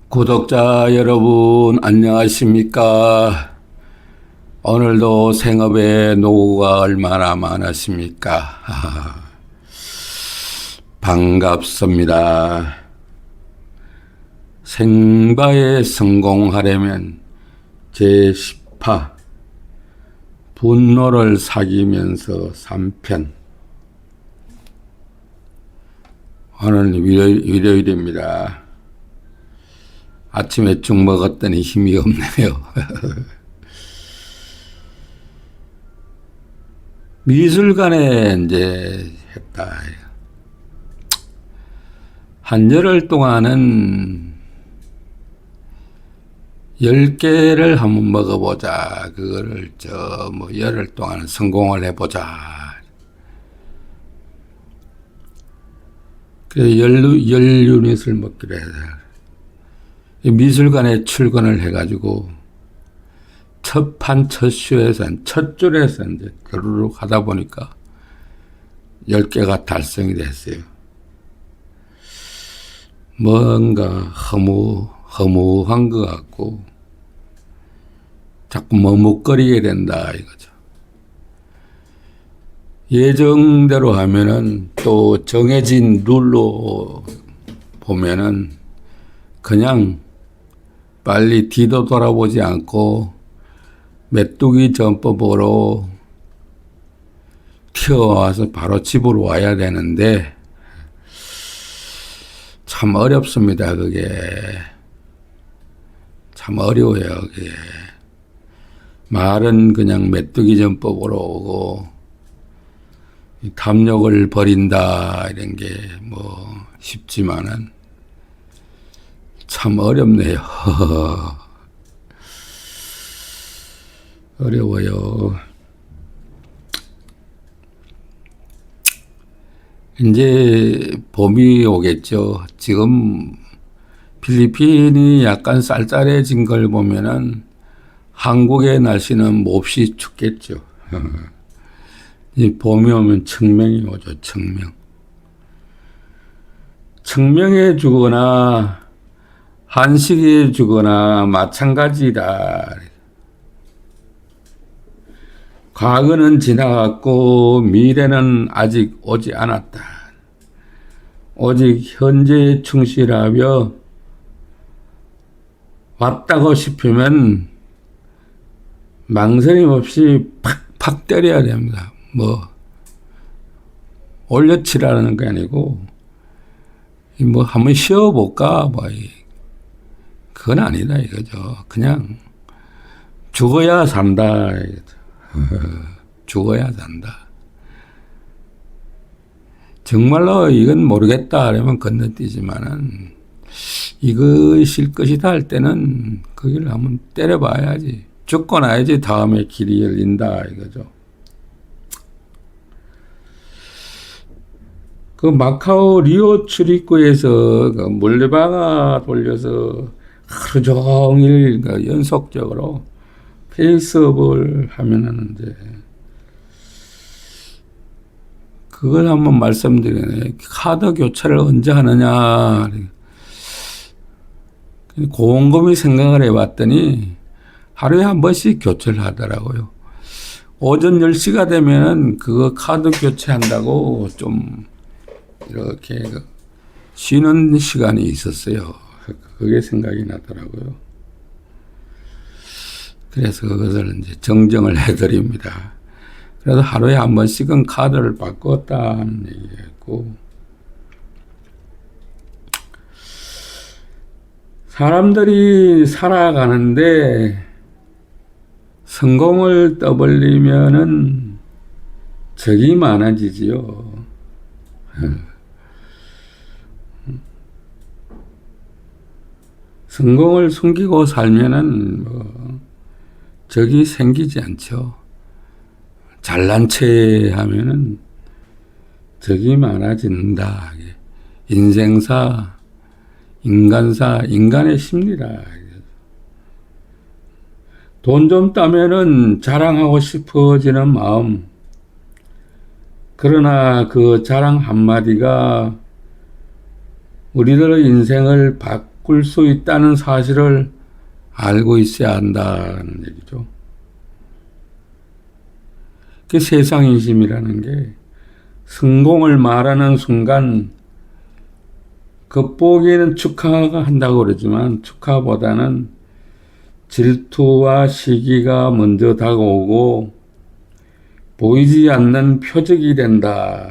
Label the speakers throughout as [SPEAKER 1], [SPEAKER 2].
[SPEAKER 1] 구독자 여러분, 안녕하십니까? 오늘도 생업에 노고가 얼마나 많으십니까? 반갑습니다. 생바에 성공하려면 제10파 분노를 사귀면서 3편. 오늘 일요일입니다. 아침에 죽 먹었더니 힘이 없네요. 미술관에 이제 했다. 한 열흘 동안은 10개를 한번 먹어보자. 그거를 열흘 동안 성공을 해보자. 그래서 열 유닛을 먹기로 해서 미술관에 출근을 해가지고 첫 쇼에서 첫 줄에서 이제 그루룩 하다 보니까 10개가 달성이 됐어요. 뭔가 허무한 것 같고 자꾸 머뭇거리게 된다 이거죠. 예정대로 하면은 또 정해진 룰로 보면은 그냥 빨리 뒤도 돌아보지 않고 메뚜기 전법으로 튀어와서 바로 집으로 와야 되는데 참 어렵습니다. 그게 참 어려워요. 그게 말은 그냥 메뚜기 전법으로 오고 탐욕을 버린다 이런 게 뭐 쉽지만은 참 어렵네요. 어려워요. 이제 봄이 오겠죠. 지금 필리핀이 약간 쌀쌀해진 걸 보면은 한국의 날씨는 몹시 춥겠죠. 이 봄이 오면 청명이 오죠. 청명해 주거나 한식해 주거나 마찬가지다. 과거는 지나갔고 미래는 아직 오지 않았다. 오직 현재에 충실하며 왔다고 싶으면 망설임 없이 팍팍 때려야 됩니다. 올려치라는 게 아니고 한번 쉬어볼까 그건 아니다 이거죠. 그냥 죽어야 산다 이거죠. 죽어야 산다. 정말로 이건 모르겠다 하면 건너뛰지만은 이거 실 것이다 할 때는 거기를 한번 때려봐야지. 죽고 나야지 다음에 길이 열린다 이거죠. 그 마카오 리오 출입구에서 그 물레방아 돌려서 하루 종일 연속적으로 페이스업을 하면은 이제 그걸 한번 말씀드리네. 카드 교체를 언제 하느냐. 곰곰이 생각을 해봤더니 하루에 한 번씩 교체를 하더라고요. 오전 10시가 되면은 그거 카드 교체한다고 좀 이렇게 쉬는 시간이 있었어요. 그게 생각이 나더라고요. 그래서 그것을 이제 정정을 해드립니다. 그래서 하루에 한 번씩은 카드를 바꿨다는 얘기였고, 사람들이 살아가는데 성공을 떠벌리면은 적이 많아지지요. 성공을 숨기고 살면은 적이 생기지 않죠. 잘난 체 하면은 적이 많아진다. 인생사, 인간사, 인간의 심리라. 돈 좀 따면은 자랑하고 싶어지는 마음. 그러나 그 자랑 한마디가 우리들의 인생을 바꿀 수 있다는 사실을 알고 있어야 한다는 얘기죠. 그 세상인심이라는 게 성공을 말하는 순간 겉보기에는 축하가 한다고 그러지만 축하보다는 질투와 시기가 먼저 다가오고 보이지 않는 표적이 된다.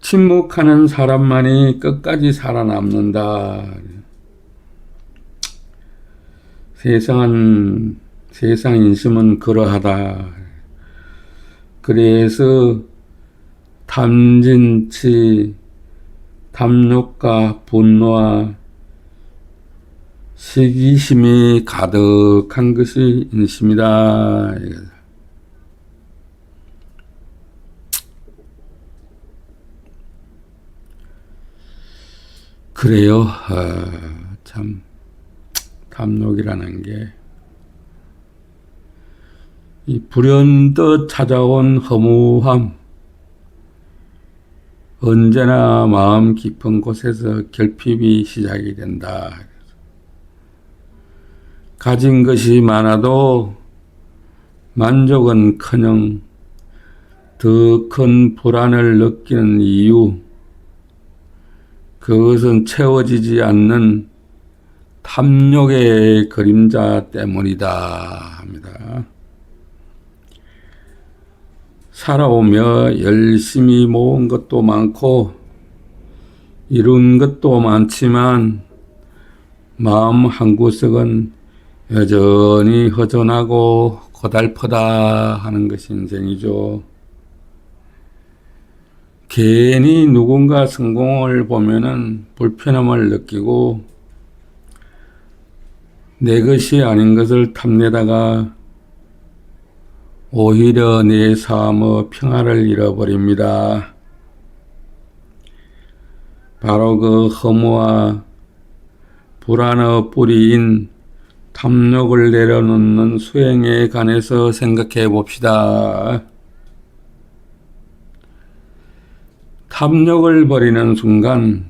[SPEAKER 1] 침묵하는 사람만이 끝까지 살아남는다. 세상 인심은 그러하다. 그래서 탐진치, 탐욕과 분노와 시기심이 가득한 것이 인심이다. 그래요. 참 탐욕이라는 게 이 불현듯 찾아온 허무함, 언제나 마음 깊은 곳에서 결핍이 시작이 된다. 가진 것이 많아도 만족은커녕 더 큰 불안을 느끼는 이유, 그것은 채워지지 않는 탐욕의 그림자 때문이다 합니다. 살아오며 열심히 모은 것도 많고 이룬 것도 많지만 마음 한구석은 여전히 허전하고 고달프다 하는 것이 인생이죠. 괜히 누군가 성공을 보면은 불편함을 느끼고 내 것이 아닌 것을 탐내다가 오히려 내 삶의 평화를 잃어버립니다. 바로 그 허무와 불안의 뿌리인 탐욕을 내려놓는 수행에 관해서 생각해 봅시다. 탐욕을 버리는 순간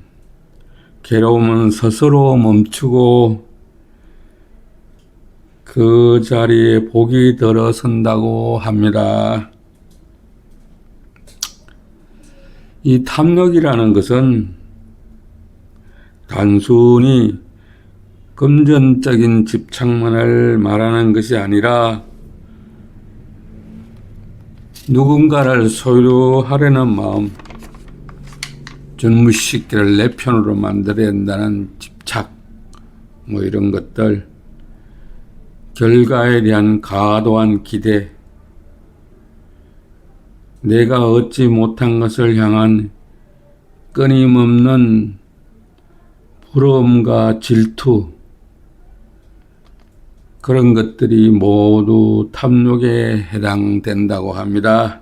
[SPEAKER 1] 괴로움은 스스로 멈추고 그 자리에 복이 들어선다고 합니다. 이 탐욕이라는 것은 단순히 금전적인 집착만을 말하는 것이 아니라 누군가를 소유하려는 마음, 전무시키를 내 편으로 만들어야 한다는 집착, 이런 것들, 결과에 대한 과도한 기대, 내가 얻지 못한 것을 향한 끊임없는 부러움과 질투, 그런 것들이 모두 탐욕에 해당된다고 합니다.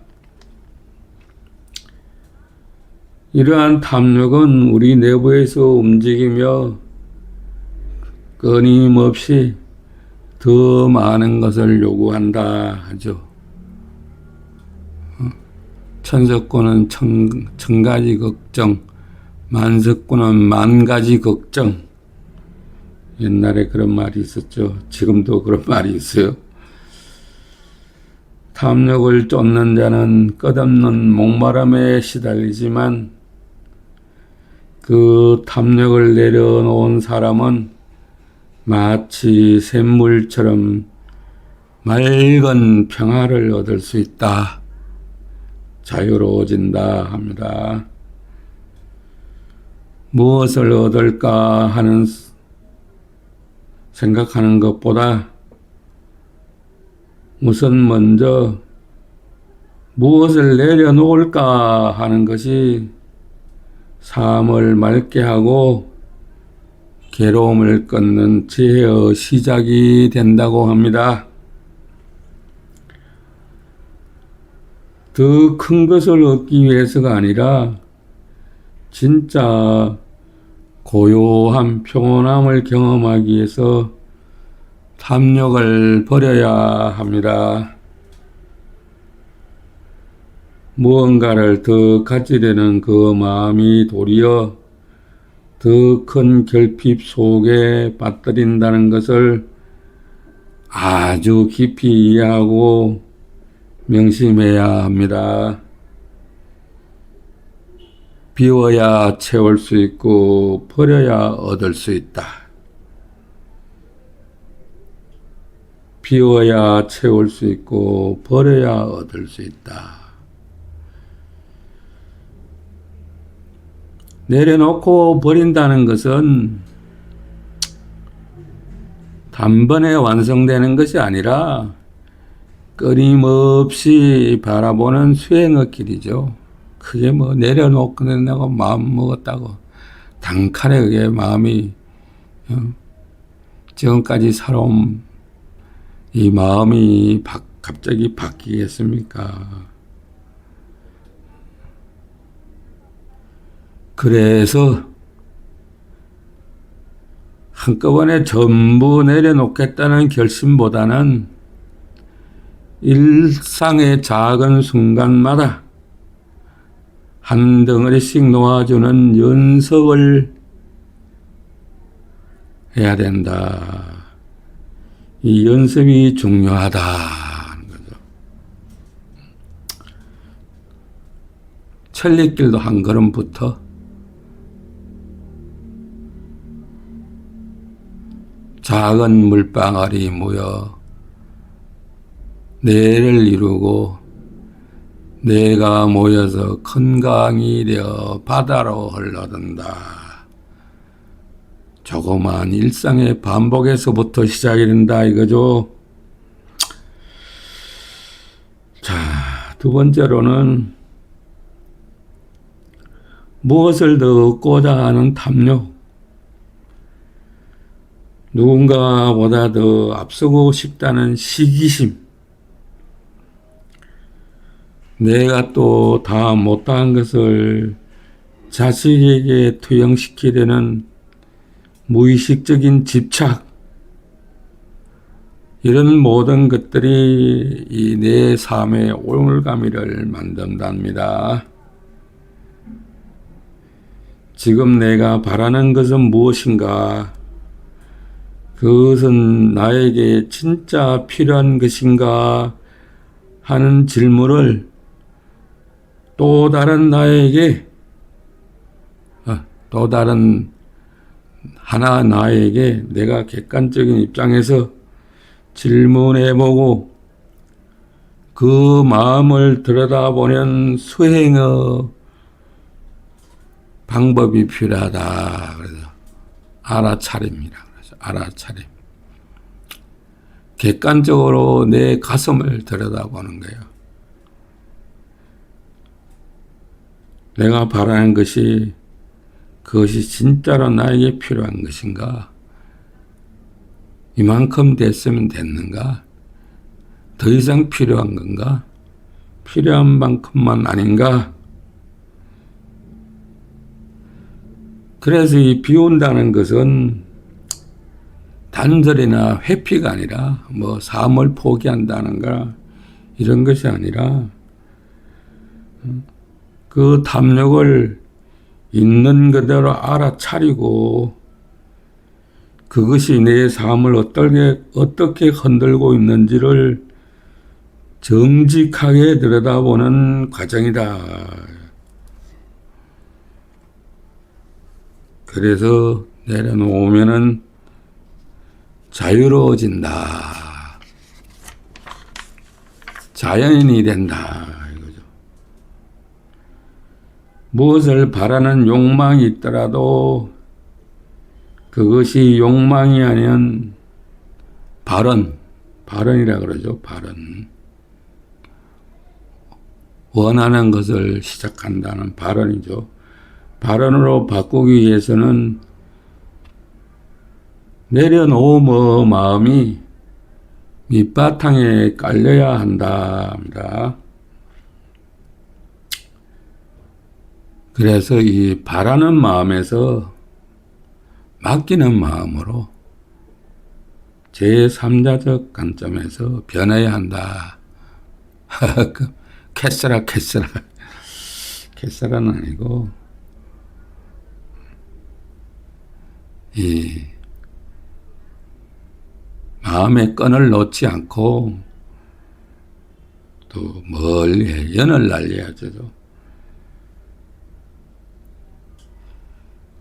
[SPEAKER 1] 이러한 탐욕은 우리 내부에서 움직이며 끊임없이 더 많은 것을 요구한다 하죠. 천석군은 천가지 걱정, 만석군은 만가지 걱정. 옛날에 그런 말이 있었죠. 지금도 그런 말이 있어요. 탐욕을 쫓는 자는 끝없는 목마름에 시달리지만 그 탐욕을 내려놓은 사람은 마치 샘물처럼 맑은 평화를 얻을 수 있다. 자유로워진다 합니다. 무엇을 얻을까 하는 생각하는 것보다 우선 먼저 무엇을 내려놓을까 하는 것이 삶을 맑게 하고 괴로움을 끊는 지혜의 시작이 된다고 합니다. 더 큰 것을 얻기 위해서가 아니라 진짜 고요한 평온함을 경험하기 위해서 탐욕을 버려야 합니다. 무언가를 더 가지려는 그 마음이 도리어 더 큰 결핍 속에 빠뜨린다는 것을 아주 깊이 이해하고 명심해야 합니다. 비워야 채울 수 있고 버려야 얻을 수 있다. 비워야 채울 수 있고 버려야 얻을 수 있다. 내려놓고 버린다는 것은 단번에 완성되는 것이 아니라 끊임없이 바라보는 수행의 길이죠. 그게 뭐 내려놓고 내가 마음 먹었다고 단칼에 그게 마음이 지금까지 살아온 이 마음이 갑자기 바뀌겠습니까? 그래서 한꺼번에 전부 내려놓겠다는 결심보다는 일상의 작은 순간마다 한 덩어리씩 놓아주는 연습을 해야 된다. 이 연습이 중요하다는 거죠. 천리길도 한 걸음부터 작은 물방울이 모여 뇌를 이루고 뇌가 모여서 큰 강이 되어 바다로 흘러든다. 조그마한 일상의 반복에서부터 시작이 된다 이거죠. 자, 두 번째로는 무엇을 더 얻고자 하는 탐욕. 누군가보다 더 앞서고 싶다는 시기심. 내가 또 다 못한 것을 자식에게 투영시키려는 무의식적인 집착. 이런 모든 것들이 이 내 삶의 올가미를 만든답니다. 지금 내가 바라는 것은 무엇인가? 그것은 나에게 진짜 필요한 것인가 하는 질문을 또 다른 나에게, 또 다른 하나 나에게 내가 객관적인 입장에서 질문해보고 그 마음을 들여다보는 수행의 방법이 필요하다. 그래서 알아차립니다. 알아차림. 객관적으로 내 가슴을 들여다보는 거예요. 내가 바라는 것이 그것이 진짜로 나에게 필요한 것인가? 이만큼 됐으면 됐는가? 더 이상 필요한 건가? 필요한 만큼만 아닌가? 그래서 이 비운다는 것은 단절이나 회피가 아니라 뭐 삶을 포기한다는가 이런 것이 아니라 그 탐욕을 있는 그대로 알아차리고 그것이 내 삶을 어떻게 흔들고 있는지를 정직하게 들여다보는 과정이다. 그래서 내려놓으면은 자유로워진다. 자연인이 된다. 이거죠. 무엇을 바라는 욕망이 있더라도 그것이 욕망이 아니면 발언이라 그러죠. 발언. 원하는 것을 시작한다는 발언이죠. 발언으로 바꾸기 위해서는 내려놓음의 마음이 밑바탕에 깔려야 한답니다. 그래서 이 바라는 마음에서 맡기는 마음으로 제3자적 관점에서 변해야 한다. 캐스라는 아니고 이 마음의 끈을 놓지 않고 또 멀리 연을 날려야죠.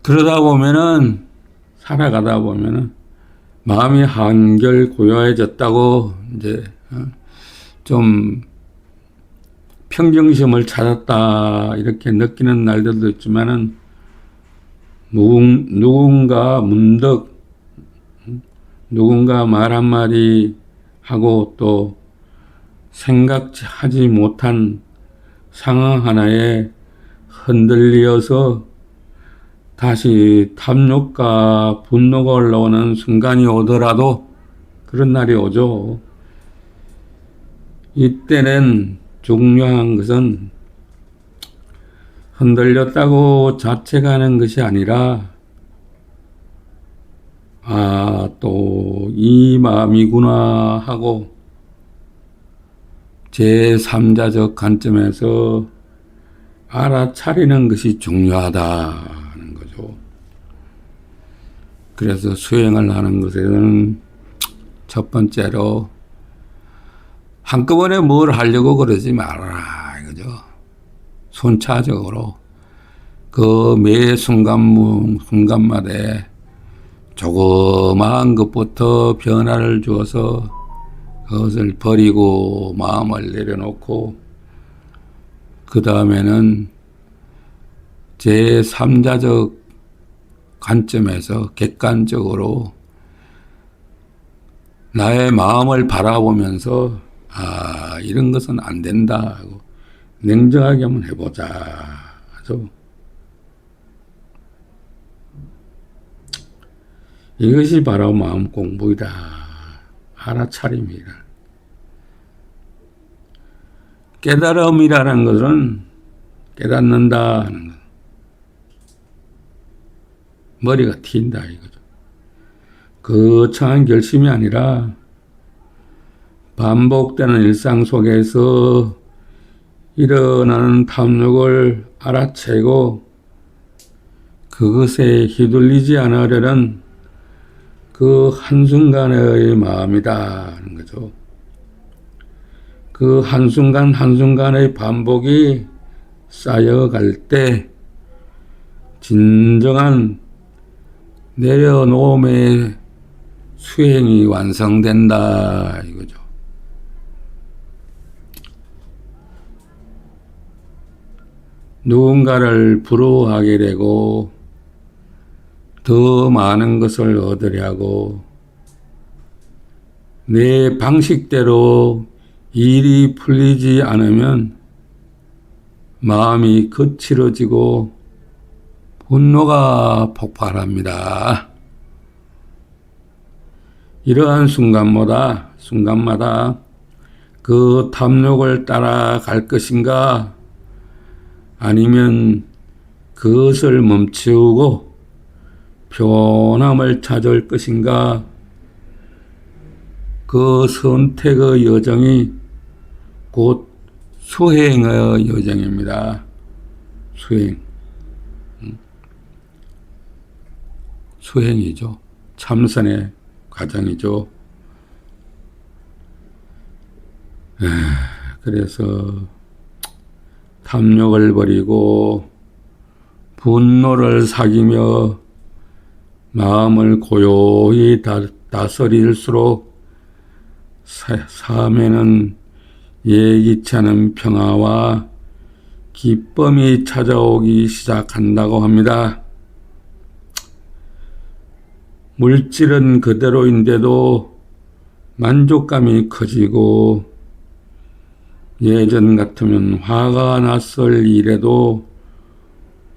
[SPEAKER 1] 그러다 보면은 살아가다 보면은 마음이 한결 고요해졌다고 이제 좀 평정심을 찾았다 이렇게 느끼는 날들도 있지만은 누군가 문득 누군가 말 한마디 하고 또 생각하지 못한 상황 하나에 흔들려서 다시 탐욕과 분노가 올라오는 순간이 오더라도 그런 날이 오죠. 이때는 중요한 것은 흔들렸다고 자책하는 것이 아니라 또 이 마음이구나 하고 제3자적 관점에서 알아차리는 것이 중요하다는 거죠. 그래서 수행을 하는 것에는 첫 번째로 한꺼번에 뭘 하려고 그러지 말아라 이거죠. 순차적으로 그 매 순간마다 조그마한 것부터 변화를 주어서 그것을 버리고 마음을 내려놓고 그 다음에는 제3자적 관점에서 객관적으로 나의 마음을 바라보면서 이런 것은 안 된다 하고 냉정하게 한번 해보자 하죠. 이것이 바로 마음 공부이다. 알아차림이다. 깨달음이라는 것은 깨닫는다 하는 것. 머리가 튄다 이거죠. 거창한 결심이 아니라 반복되는 일상 속에서 일어나는 탐욕을 알아채고 그것에 휘둘리지 않으려는 그 한순간의 마음이다 하는 거죠. 그 한순간 한순간의 반복이 쌓여갈 때 진정한 내려놓음의 수행이 완성된다 이거죠. 누군가를 부러워하게 되고 더 많은 것을 얻으려고 내 방식대로 일이 풀리지 않으면 마음이 거칠어지고 분노가 폭발합니다. 이러한 순간마다 그 탐욕을 따라갈 것인가 아니면 그것을 멈추고 편함을 찾을 것인가 그 선택의 여정이 곧 수행의 여정입니다. 수행이죠. 참선의 과정이죠. 그래서 탐욕을 버리고 분노를 사귀며 마음을 고요히 다스릴수록 삶에는 예기치 않은 평화와 기쁨이 찾아오기 시작한다고 합니다. 물질은 그대로인데도 만족감이 커지고 예전 같으면 화가 났을 일에도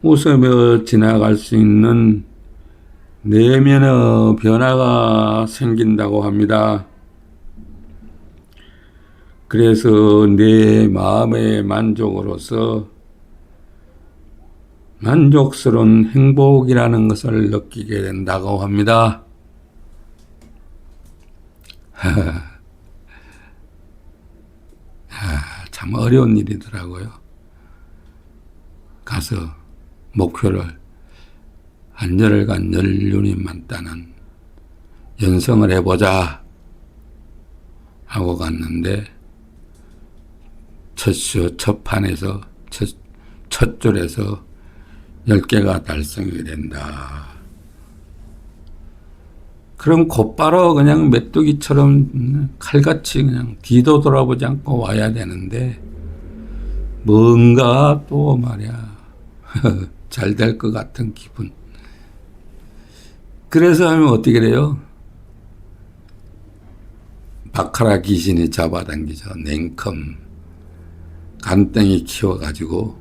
[SPEAKER 1] 웃으며 지나갈 수 있는 내면의 변화가 생긴다고 합니다. 그래서 내 마음의 만족으로서 만족스러운 행복이라는 것을 느끼게 된다고 합니다. 참 어려운 일이더라고요. 가서 목표를 한 열흘간 연륜이 많다는 연성을 해보자 하고 갔는데 첫 판에서 첫 줄에서 10개가 달성이 된다. 그럼 곧바로 그냥 메뚜기처럼 칼같이 그냥 뒤도 돌아보지 않고 와야 되는데 뭔가 또 말이야 잘 될 것 같은 기분. 그래서 하면 어떻게 돼요? 바카라 귀신이 잡아당기죠. 냉큼 간땡이 키워가지고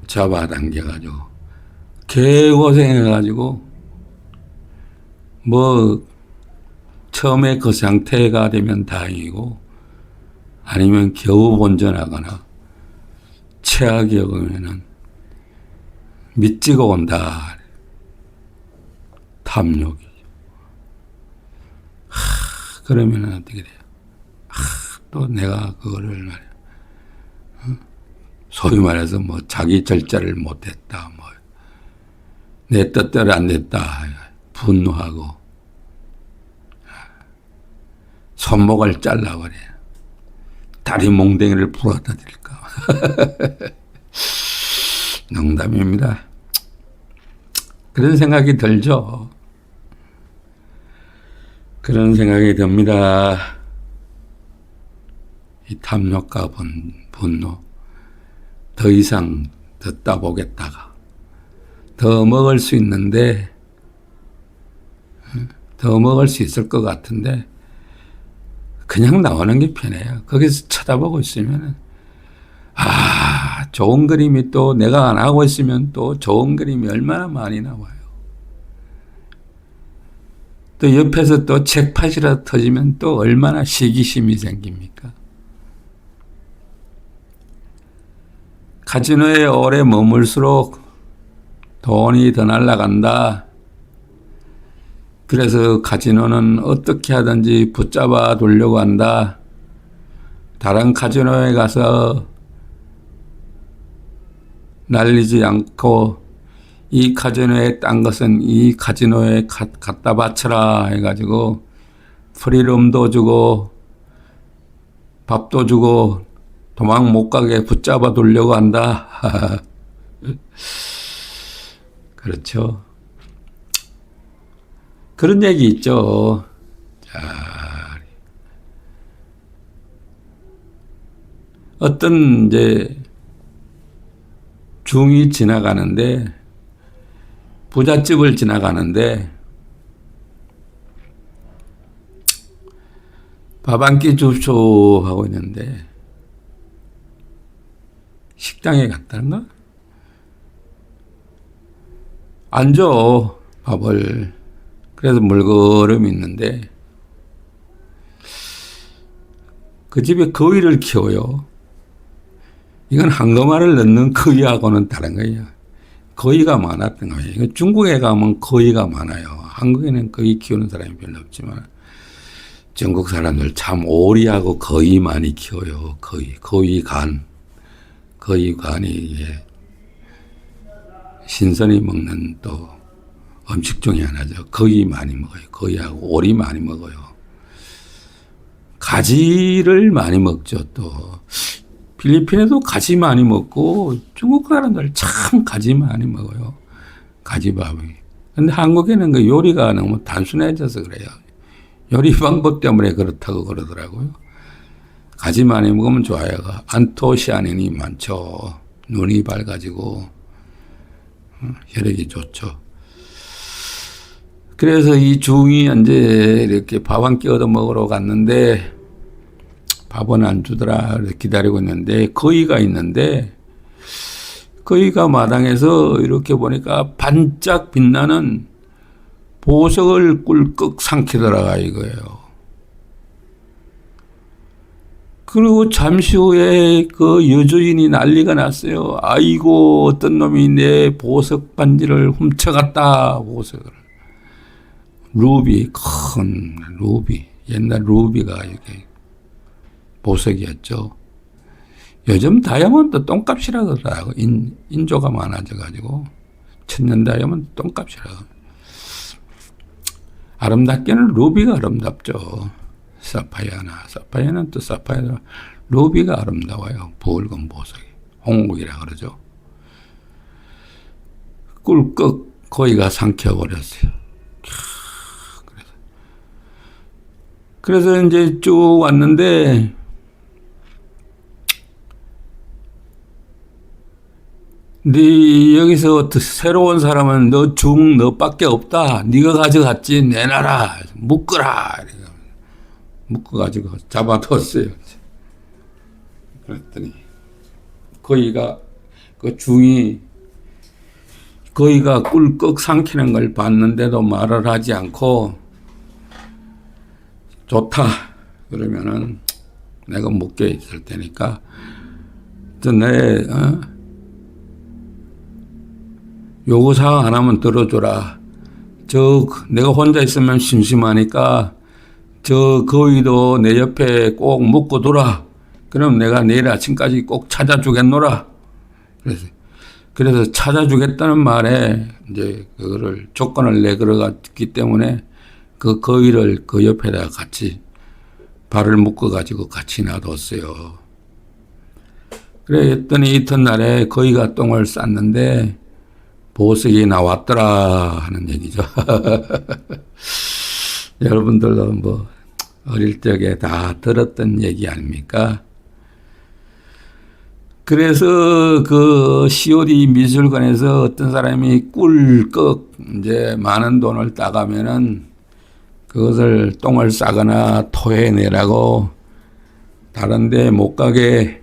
[SPEAKER 1] 잡아당겨가지고 개고생해가지고 뭐 처음에 그 상태가 되면 다행이고 아니면 겨우 본전하거나 최악이 오면은 미치고 온다. 탐욕이. 그러면은 어떻게 돼요? 또 내가 그거를 말이야. 소위 말해서 뭐 자기 절제를 못했다. 뭐 내 뜻대로 안 됐다. 분노하고 손목을 잘라버려. 다리 몽댕이를 부러다 드릴까. 농담입니다. 그런 생각이 들죠. 그런 생각이 듭니다. 이 탐욕과 분노. 더 이상 듣다 보겠다가 더 먹을 수 있는데 더 먹을 수 있을 것 같은데 그냥 나오는 게 편해요. 거기서 쳐다보고 있으면 좋은 그림이 또 내가 안 하고 있으면 또 좋은 그림이 얼마나 많이 나와요. 또 옆에서 또 책팟이라도 터지면 또 얼마나 시기심이 생깁니까? 카지노에 오래 머물수록 돈이 더 날아간다. 그래서 카지노는 어떻게 하든지 붙잡아 두려고 한다. 다른 카지노에 가서 날리지 않고 이 카지노에 딴 것은 이 카지노에 갖다 바쳐라 해가지고 프리룸도 주고 밥도 주고 도망 못 가게 붙잡아 두려고 한다. 그렇죠. 그런 얘기 있죠. 자, 어떤 이제 중이 지나가는데 부잣집을 지나가는데 밥 한 끼 줍쇼 하고 있는데 식당에 갔다는가? 안 줘, 밥을. 그래서 물거름이 있는데 그 집에 거위를 키워요. 이건 한거마를 넣는 거위하고는 다른 거예요. 거위가 많았던 거예요. 이건 중국에 가면 거위가 많아요. 한국에는 거위 키우는 사람이 별로 없지만 중국 사람들 참 오리하고 거위 많이 키워요. 거위간이 신선히 먹는 또 음식 중에 하나죠. 거위 많이 먹어요. 거위하고 오리 많이 먹어요. 가지를 많이 먹죠. 또 필리핀에도 가지 많이 먹고 중국 사람들 참 가지 많이 먹어요. 가지밥이. 근데 한국에는 그 요리가 너무 단순해져서 그래요. 요리 방법 때문에 그렇다고 그러더라고요. 가지 많이 먹으면 좋아요. 안토시아닌이 많죠. 눈이 밝아지고 혈액이 좋죠. 그래서 이 중이 이제 이렇게 밥 한 끼 얻어 먹으러 갔는데 밥은 안 주더라 기다리고 있는데 거위가 있는데 거위가 마당에서 이렇게 보니까 반짝 빛나는 보석을 꿀꺽 삼키더라 이거예요. 그리고 잠시 후에 그 여주인이 난리가 났어요. 아이고 어떤 놈이 내 보석 반지를 훔쳐갔다. 보석을. 루비, 큰 루비. 옛날 루비가 이렇게 보석이었죠. 요즘 다이아몬드 똥값이라 그러더라고. 인조가 많아져가지고 천년 다이아몬드 똥값이라. 아름답게는 루비가 아름답죠. 사파이어는 또 사파이어, 루비가 아름다워요. 붉은 보석이. 홍옥이라 그러죠. 꿀꺽 거기가 삼켜버렸어요. 그래서 이제 쭉 왔는데, 네 여기서 새로운 사람은 너밖에 없다. 네가 가져갔지. 내놔라. 묶어라. 묶어가지고 잡아뒀어요. 그랬더니 거기가 그 중이 거기가 꿀꺽 삼키는 걸 봤는데도 말을 하지 않고 좋다. 그러면은 내가 묶여 있을 테니까 요구사항 하나만 들어줘라. 내가 혼자 있으면 심심하니까 거위도 내 옆에 꼭 묶어두라. 그럼 내가 내일 아침까지 꼭 찾아주겠노라. 그래서 찾아주겠다는 말에 이제 그거를 조건을 내걸어갔기 때문에 그 거위를 그 옆에다가 같이 발을 묶어가지고 같이 놔뒀어요. 그래 했더니 이튿날에 거위가 똥을 쌌는데 보석이 나왔더라 하는 얘기죠. 여러분들도 뭐 어릴 적에 다 들었던 얘기 아닙니까? 그래서 그 COD 미술관에서 어떤 사람이 꿀꺽 이제 많은 돈을 따가면은 그것을 똥을 싸거나 토해내라고 다른데 못 가게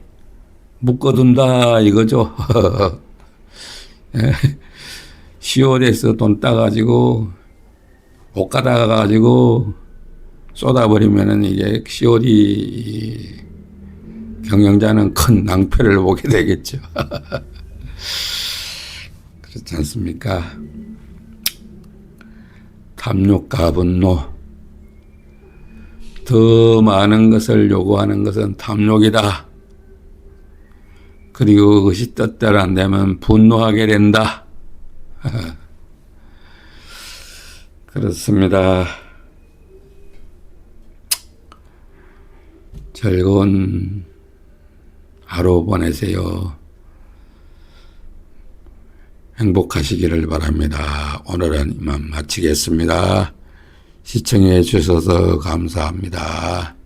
[SPEAKER 1] 묶어둔다 이거죠. COD에서 돈 따가지고 못 가다가가지고 쏟아버리면은 이게 COD 경영자는 큰 낭패를 보게 되겠죠. 그렇지 않습니까? 탐욕과 분노. 더 많은 것을 요구하는 것은 탐욕이다. 그리고 그것이 뜻대로 안 되면 분노하게 된다. 그렇습니다. 즐거운 하루 보내세요. 행복하시기를 바랍니다. 오늘은 이만 마치겠습니다. 시청해 주셔서 감사합니다.